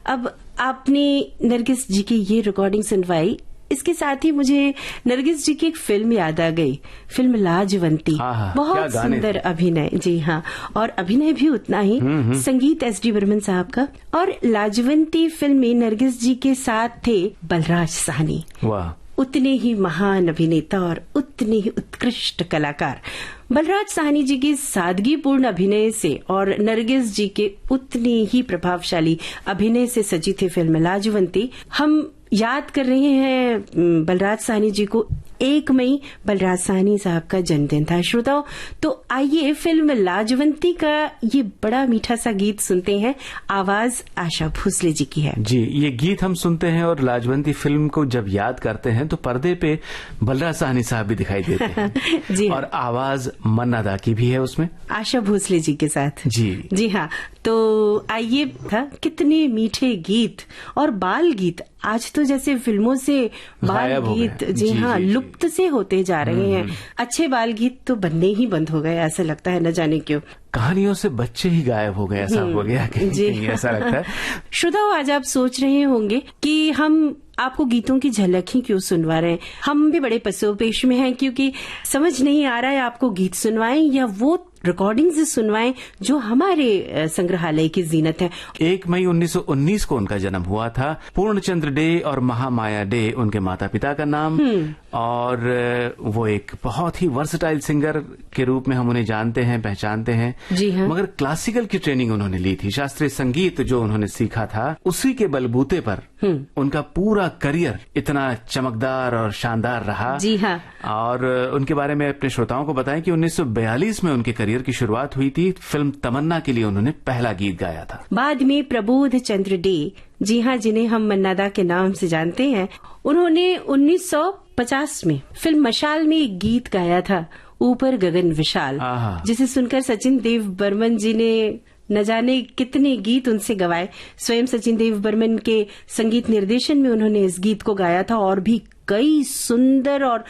अब आपने नरगिस जी की ये रिकॉर्डिंग सुनवाई, इसके साथ ही मुझे नरगिस जी की एक फिल्म याद आ गई, फिल्म लाजवंती। बहुत सुंदर अभिनय, जी हाँ, और अभिनय भी उतना ही, संगीत एस.डी. बर्मन साहब का। और लाजवंती फिल्म में नरगिस जी के साथ थे बलराज साहनी। वाह, उतने ही महान अभिनेता और उतने ही उत्कृष्ट कलाकार। बलराज साहनी जी की सादगीपूर्ण अभिनय से और नरगिस जी के उतने ही प्रभावशाली अभिनय से सजी थी फिल्म लाजवंती। हम याद कर रहे हैं बलराज साहनी जी को। 1 मई बलराज साहनी साहब का जन्मदिन था। श्रोताओं, तो आइए फिल्म लाजवंती का ये बड़ा मीठा सा गीत सुनते हैं। आवाज आशा भोसले जी की है। जी, ये गीत हम सुनते हैं और लाजवंती फिल्म को जब याद करते हैं तो पर्दे पे बलराज साहनी साहब भी दिखाई देते हैं। जी, और आवाज मन्ना दा की भी है उसमें, आशा भोसले जी के साथ। जी हाँ, तो आइए था कितने मीठे गीत और बाल गीत। आज तो जैसे फिल्मों से बाल गीत जी हाँ लुप्त से होते जा रहे हैं। अच्छे बाल गीत तो बनने ही बंद हो गए, ऐसा लगता है, न जाने क्यों। कहानियों से बच्चे ही गायब हो गए, ऐसा हो गया कहीं ऐसा लगता है। श्रोताओं, आज आप सोच रहे होंगे कि हम आपको गीतों की झलक ही क्यों सुनवा रहे हैं। हम भी बड़े पसोपेश में हैं, क्योंकि समझ नहीं आ रहा है आपको गीत सुनवाएं या वो रिकॉर्डिंग्स सुनवाएं जो हमारे संग्रहालय की जीनत है। 1 मई 1919 को उनका जन्म हुआ था। पूर्णचंद्र डे और महामाया डे उनके माता पिता का नाम, और वो एक बहुत ही वर्सटाइल सिंगर के रूप में हम उन्हें जानते हैं, पहचानते हैं। जी हाँ। मगर क्लासिकल की ट्रेनिंग उन्होंने ली थी। शास्त्रीय संगीत जो उन्होंने सीखा था उसी के बलबूते पर उनका पूरा करियर इतना चमकदार और शानदार रहा। जी हाँ। और उनके बारे में अपने श्रोताओं को बताएं कि 1942 में उनके करियर की शुरुआत हुई थी। फिल्म तमन्ना के लिए उन्होंने पहला गीत गाया था। बाद में प्रबोध चंद्र डे, जी हाँ, जिन्हें हम मन्नादा के नाम से जानते हैं, उन्होंने 1950 में फिल्म मशाल में एक गीत गाया था, ऊपर गगन विशाल, जिसे सुनकर सचिन देव बर्मन जी ने न जाने कितने गीत उनसे गवाए। स्वयं सचिन देव बर्मन के संगीत निर्देशन में उन्होंने इस गीत को गाया था, और भी कई सुंदर और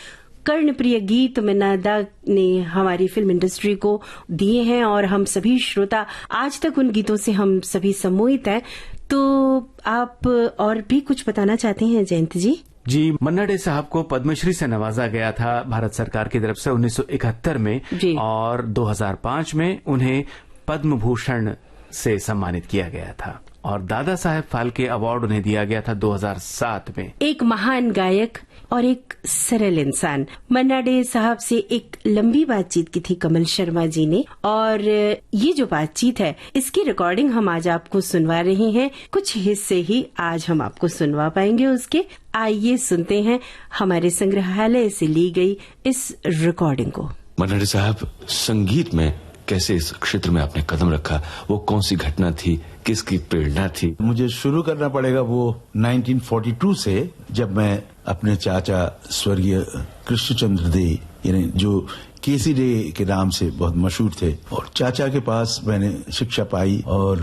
कर्णप्रिय गीत मन्नादा ने हमारी फिल्म इंडस्ट्री को दिए हैं, और हम सभी श्रोता आज तक उन गीतों से हम सभी सम्मोहित हैं। तो आप और भी कुछ बताना चाहते हैं जयंत जी? जी, मन्ना डे साहब को पद्मश्री से नवाजा गया था भारत सरकार की तरफ से 1971 में, और 2005 में उन्हें पद्म भूषण से सम्मानित किया गया था, और दादा साहेब फाल्के अवार्ड उन्हें दिया गया था 2007 में। एक महान गायक और एक सरल इंसान। मन्ना डे साहब से एक लंबी बातचीत की थी कमल शर्मा जी ने, और ये जो बातचीत है इसकी रिकॉर्डिंग हम आज आपको सुनवा रहे हैं। कुछ हिस्से ही आज हम आपको सुनवा पाएंगे उसके। आइए सुनते हैं हमारे संग्रहालय से ली गई इस रिकॉर्डिंग को। मन्ना डे साहब, संगीत में कैसे इस क्षेत्र में आपने कदम रखा? वो कौन सी घटना थी, किसकी प्रेरणा थी? मुझे शुरू करना पड़ेगा वो 1942 से, जब मैं अपने चाचा स्वर्गीय कृष्णचंद्र डे, यानी जो केसी डे के नाम से बहुत मशहूर थे, और चाचा के पास मैंने शिक्षा पाई, और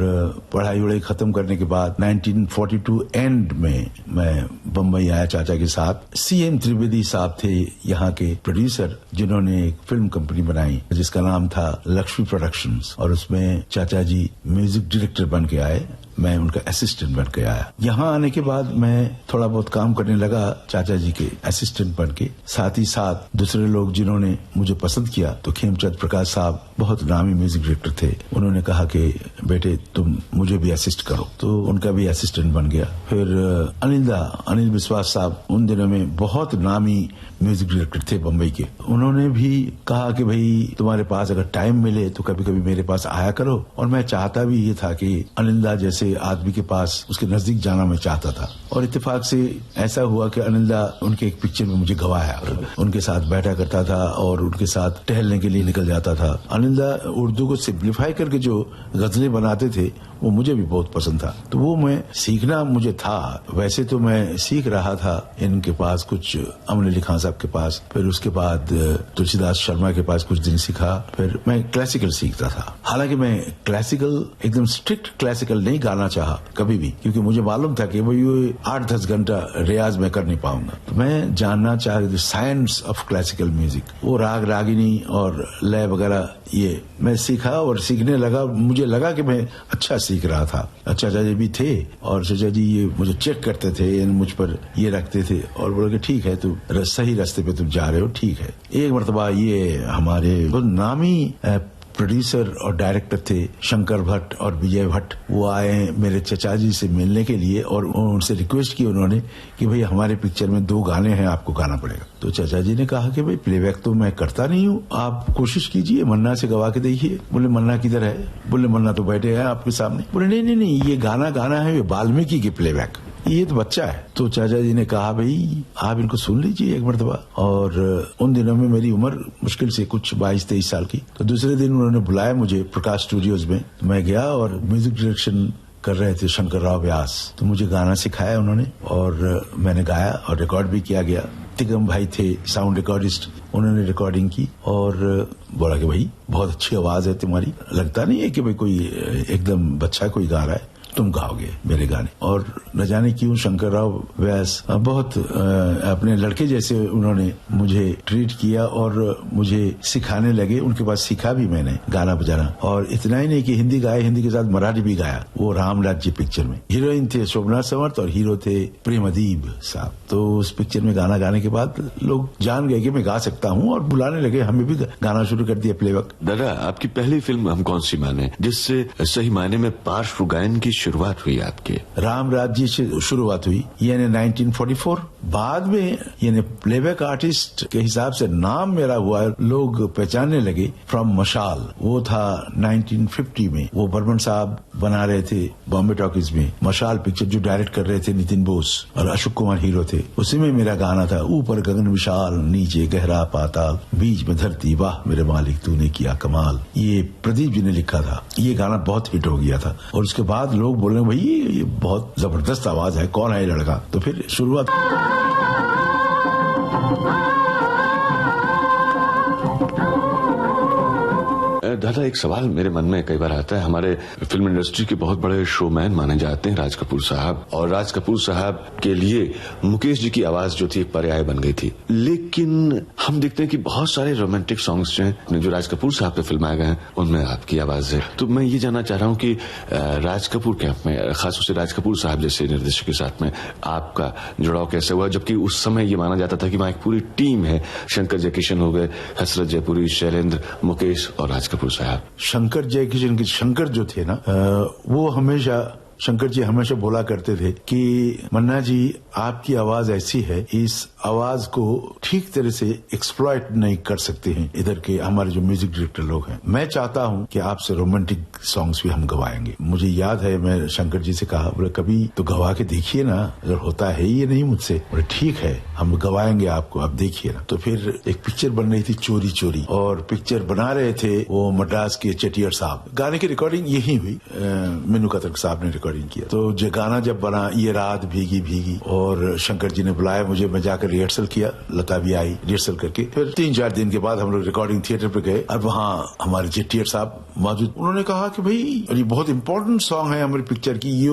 पढ़ाई वढ़ाई खत्म करने के बाद 1942 एंड में मैं बम्बई आया चाचा के साथ। CM त्रिवेदी साहब थे यहाँ के प्रोड्यूसर, जिन्होंने एक फिल्म कंपनी बनाई जिसका नाम था लक्ष्मी प्रोडक्शंस, और उसमें चाचा जी म्यूजिक डायरेक्टर बन के आए, मैं उनका असिस्टेंट बन के आया। यहाँ आने के बाद मैं थोड़ा बहुत काम करने लगा चाचा जी के असिस्टेंट बन के। साथ ही साथ दूसरे लोग जिन्होंने मुझे पसंद किया, तो खेमचंद प्रकाश साहब बहुत नामी म्यूजिक डायरेक्टर थे, उन्होंने कहा कि बेटे तुम मुझे भी असिस्ट करो, तो उनका भी असिस्टेंट बन गया। फिर अनिल विश्वास साहब उन दिनों में बहुत नामी म्यूजिक डायरेक्टर थे बम्बई के, उन्होंने भी कहा कि भाई तुम्हारे पास अगर टाइम मिले तो कभी कभी मेरे पास आया करो। और मैं चाहता भी ये था कि अनिल जैसे आदमी के पास, उसके नजदीक जाना मैं चाहता था। और इत्तेफाक से ऐसा हुआ कि अनिल उनके एक पिक्चर में मुझे गवाया, उनके साथ बैठा करता था और उनके साथ टहलने के लिए निकल जाता था। अनिल उर्दू को सिंप्लीफाई करके जो गजलें बनाते थे वो मुझे भी बहुत पसंद था, तो वो मैं सीखना मुझे था। वैसे तो मैं सीख रहा था इनके पास, कुछ अमन अली खान साहब के पास, फिर उसके बाद तुलसीदास शर्मा के पास कुछ दिन सीखा, फिर मैं क्लासिकल सीखता था। हालांकि मैं क्लासिकल एकदम स्ट्रिक्ट क्लासिकल नहीं गाना चाहा कभी भी, क्योंकि मुझे मालूम था कि वो 8-10 घंटा रियाज में कर नहीं पाऊंगा। तो मैं जानना चाह रही थी साइंस ऑफ क्लासिकल म्यूजिक, वो राग रागिनी और लय वगैरह, ये मैं सीखा और सीखने लगा। मुझे लगा कि मैं अच्छा सीख रहा था। चाचा जी भी थे और चाचा जी ये मुझे चेक करते थे, मुझ पर ये रखते थे और बोले कि ठीक है, तू सही रास्ते पे तुम जा रहे हो, ठीक है। एक मरतबा ये हमारे बहुत नामी प्रोड्यूसर और डायरेक्टर थे शंकर भट्ट और विजय भट्ट, वो आए मेरे चचा जी से मिलने के लिए और उनसे रिक्वेस्ट की उन्होंने कि भाई हमारे पिक्चर में 2 गाने हैं, आपको गाना पड़ेगा। तो चचा जी ने कहा कि भाई प्लेबैक तो मैं करता नहीं हूँ, आप कोशिश कीजिए, मन्ना से गवा के देखिए। बोले मन्ना किधर है? बोले मन्ना तो बैठे हैं आपके सामने। बोले नहीं, ये गाना है, ये वाल्मीकि की प्लेबैक, ये तो बच्चा है। तो चाचा जी ने कहा भाई आप इनको सुन लीजिए एक मरतबा। और उन दिनों में मेरी उम्र मुश्किल से कुछ 22-23 साल की। तो दूसरे दिन उन्होंने बुलाया मुझे प्रकाश स्टूडियोज में, तो मैं गया और म्यूजिक डायरेक्शन कर रहे थे शंकर राव व्यास, तो मुझे गाना सिखाया उन्होंने और मैंने गाया और रिकॉर्ड भी किया गया। तिगम भाई थे साउंड रिकॉर्डिस्ट, उन्होंने रिकॉर्डिंग की और बोला कि भाई बहुत अच्छी आवाज है तुम्हारी, लगता नहीं है कि भाई कोई एकदम बच्चा कोई गा रहा है। तुम गाओगे मेरे गाने। और न जाने क्यों शंकर राव व्यास बहुत अपने लड़के जैसे उन्होंने मुझे ट्रीट किया और मुझे सिखाने लगे। उनके पास सीखा भी मैंने गाना बजाना, और इतना ही नहीं कि हिंदी गाया, हिंदी के साथ मराठी भी गाया। वो रामराज जी पिक्चर में हीरोइन थे शोभना समर्थ और हीरो थे प्रेमदीप साहब। तो उस पिक्चर में गाना गाने के बाद लोग जान गए कि मैं गा सकता हूँ और बुलाने लगे, हमें भी गाना शुरू कर दिया प्लेबैक। दादा, आपकी पहली फिल्म हम कौन सी माने जिससे सही मायने में पार्श्व गायन की शुरुआत हुई आपके? रामराज जी से शुरुआत हुई, यानी 1944। बाद में यानी प्लेबैक आर्टिस्ट के हिसाब से नाम मेरा हुआ, लोग पहचानने लगे फ्रॉम मशाल। वो था 1950 में, वो बर्मन साहब बना रहे थे बॉम्बे टॉकीज में मशाल पिक्चर, जो डायरेक्ट कर रहे थे नितिन बोस और अशोक कुमार हीरो थे। उसी में मेरा गाना था, ऊपर गगन विशाल नीचे गहरा पाताल, बीच में धरती वाह मेरे मालिक तूने किया कमाल। ये प्रदीप जी ने लिखा था। ये गाना बहुत हिट हो गया था और उसके बाद लोग बोल रहे भाई ये बहुत जबरदस्त आवाज है, कौन है ये लड़का। तो फिर शुरुआत। दादा, एक सवाल मेरे मन में कई बार आता है। हमारे फिल्म इंडस्ट्री के बहुत बड़े शोमैन माने जाते हैं राज कपूर साहब, और राज कपूर साहब के लिए मुकेश जी की आवाज जो थी एक पर्याय बन गई थी। लेकिन हम देखते हैं कि बहुत सारे रोमांटिक सॉन्ग्स जो राज कपूर साहब पे फिल्माए गए हैं उनमें आपकी आवाज है। तो मैं ये जानना चाह रहा हूँ कि राज कपूर कैंप में, खासतौर से राज कपूर साहब जैसे निर्देशक के साथ में आपका जुड़ाव कैसे हुआ? जबकि उस समय ये माना जाता था कि वहाँ एक पूरी टीम है, शंकर जयकिशन हो गए, हसरत जयपुरी, शैलेंद्र, मुकेश और राज कपूर साहब। शंकर जयकिशन के शंकर जो थे ना, वो हमेशा शंकर जी हमेशा बोला करते थे कि मन्ना जी आपकी आवाज ऐसी है, इस आवाज को ठीक तरह से एक्सप्लॉइट नहीं कर सकते हैं इधर के हमारे जो म्यूजिक डायरेक्टर लोग हैं। मैं चाहता हूं कि आपसे रोमांटिक सॉन्ग्स भी हम गवाएंगे। मुझे याद है मैं शंकर जी से कहा, बोले कभी तो गवा के देखिए ना, अगर होता है ये नहीं मुझसे। बोले ठीक है हम गवाएंगे आपको, आप देखिए ना। तो फिर एक पिक्चर बन रही थी चोरी चोरी, और पिक्चर बना रहे थे वो मद्रास के चेटियर साहब। गाने की रिकॉर्डिंग यही हुई, मीनू कतक साहब ने रिकॉर्डिंग किया। तो जो गाना जब बना, ये रात भीगी भीगी, और शंकर जी ने बुलाया मुझे, मैं जाकर रिहर्सल किया, लता भी आई रिहर्सल करके। फिर 3-4 दिन के बाद हम लोग रिकॉर्डिंग थिएटर पे गए और वहाँ हमारे चेटियर साहब मौजूद। उन्होंने कहा कि भाई ये बहुत इंपॉर्टेंट सॉन्ग है हमारी पिक्चर की, ये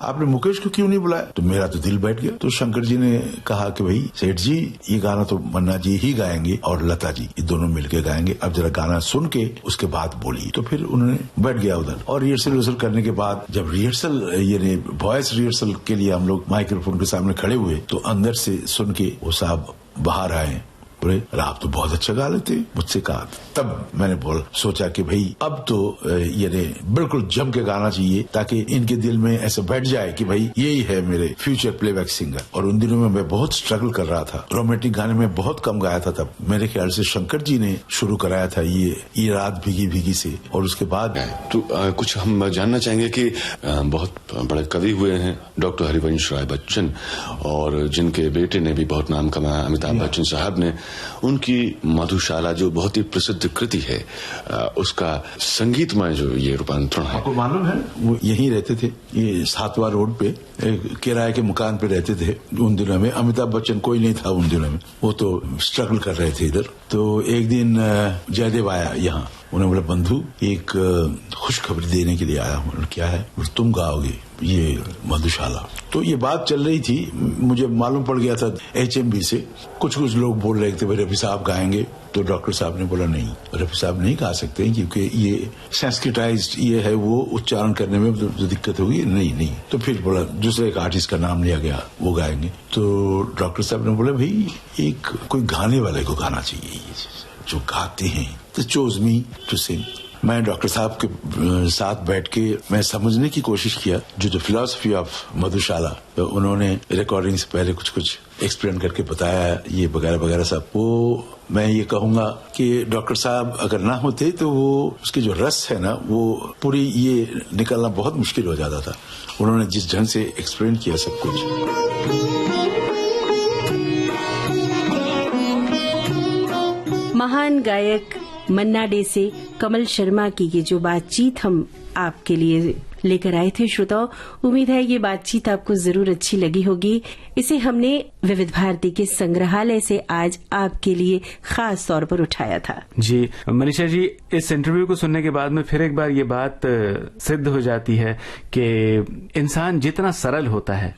आपने मुकेश को क्यों नहीं बुलाया? तो मेरा तो दिल बैठ गया। तो शंकर जी ने कहा कि भाई सेठ जी ये गाना तो मन्ना जी ही गाएंगे और लता जी, ये दोनों मिलकर गाएंगे, अब जरा गाना सुन के उसके बाद बोलिए। तो फिर उन्होंने बैठ गया उधर, और रिहर्सल करने के बाद जब रिहर्सल यानी वॉइस रिहर्सल के लिए हम लोग माइक्रोफोन के सामने खड़े हुए, तो अंदर से सुन के वो साहब बाहर आए, बोले आप तो बहुत अच्छा गा लेते। मुझसे कहा, तब मैंने सोचा कि भाई अब तो ये बिल्कुल जम के गाना चाहिए, ताकि इनके दिल में ऐसा बैठ जाए कि भाई यही है मेरे फ्यूचर प्लेबैक सिंगर। और उन दिनों में मैं बहुत स्ट्रगल कर रहा था, रोमांटिक गाने में बहुत कम गाया था तब। मेरे ख्याल से शंकर जी ने शुरू कराया था ये रात भीगी भीगी से, और उसके बाद तो कुछ हम जानना चाहेंगे कि बहुत बड़े कवि हुए हैं डॉक्टर हरिवंश राय बच्चन, और जिनके बेटे ने भी बहुत नाम कमाया, अमिताभ बच्चन साहब ने। उनकी मधुशाला जो बहुत ही प्रसिद्ध कृति है, उसका संगीतमय जो ये रूपांतरण है। आपको मालूम है वो यहीं रहते थे, ये 7वां रोड पे किराए के मकान पे रहते थे उन दिनों में। अमिताभ बच्चन कोई नहीं था उन दिनों में, वो तो स्ट्रगल कर रहे थे इधर। तो एक दिन जयदेव आया यहाँ, उन्होंने बोला बंधु एक खुशखबरी देने के लिए आया हूँ। क्या है? तुम गाओगे ये मधुशाला। तो ये बात चल रही थी, मुझे मालूम पड़ गया था HMB से, कुछ लोग बोल रहे थे भाई रफी साहब गाएंगे। तो डॉक्टर साहब ने बोला नहीं, रफी साहब नहीं गा सकते क्योंकि ये संस्कृताइज्ड ये है, वो उच्चारण करने में तो दिक्कत होगी। नहीं। तो फिर बोला दूसरे एक आर्टिस्ट का नाम लिया गया, वो गाएंगे। तो डॉक्टर साहब ने बोला भाई एक कोई गाने वाले को गाना चाहिए, जो गाते हैं। तो चोज मी टू सिंग। मैं डॉक्टर साहब के साथ बैठ के मैं समझने की कोशिश किया जो फिलॉसफी ऑफ मधुशाला, तो उन्होंने रिकॉर्डिंग से पहले कुछ एक्सप्लेन करके बताया, ये वगैरह वगैरह सब। वो मैं ये कहूंगा कि डॉक्टर साहब अगर ना होते तो वो उसके जो रस है ना, वो पूरी ये निकलना बहुत मुश्किल हो जाता था। उन्होंने जिस ढंग से एक्सप्लेन किया सब कुछ। महान गायक मन्ना डे से कमल शर्मा की ये जो बातचीत हम आपके लिए लेकर आए थे। श्रोताओं, उम्मीद है ये बातचीत आपको जरूर अच्छी लगी होगी। इसे हमने विविध भारती के संग्रहालय से आज आपके लिए खास तौर पर उठाया था। जी मनीषा जी, इस इंटरव्यू को सुनने के बाद में फिर एक बार ये बात सिद्ध हो जाती है कि इंसान जितना सरल होता है,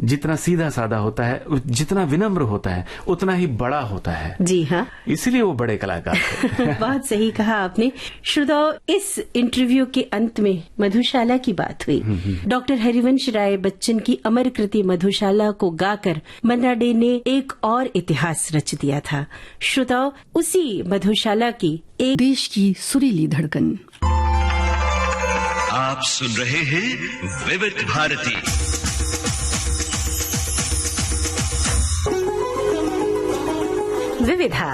जितना सीधा साधा होता है, जितना विनम्र होता है, उतना ही बड़ा होता है। जी हाँ, इसीलिए वो बड़े कलाकार थे। बहुत सही कहा आपने। श्रोताओ, इस इंटरव्यू के अंत में मधुशाला की बात हुई। डॉक्टर हरिवंश राय बच्चन की अमर कृति मधुशाला को गाकर मन्ना डे ने एक और इतिहास रच दिया था। श्रोताओ, उसी मधुशाला की एक देश की सुरीली धड़कन। आप सुन रहे हैं विविध भारती। विविधा।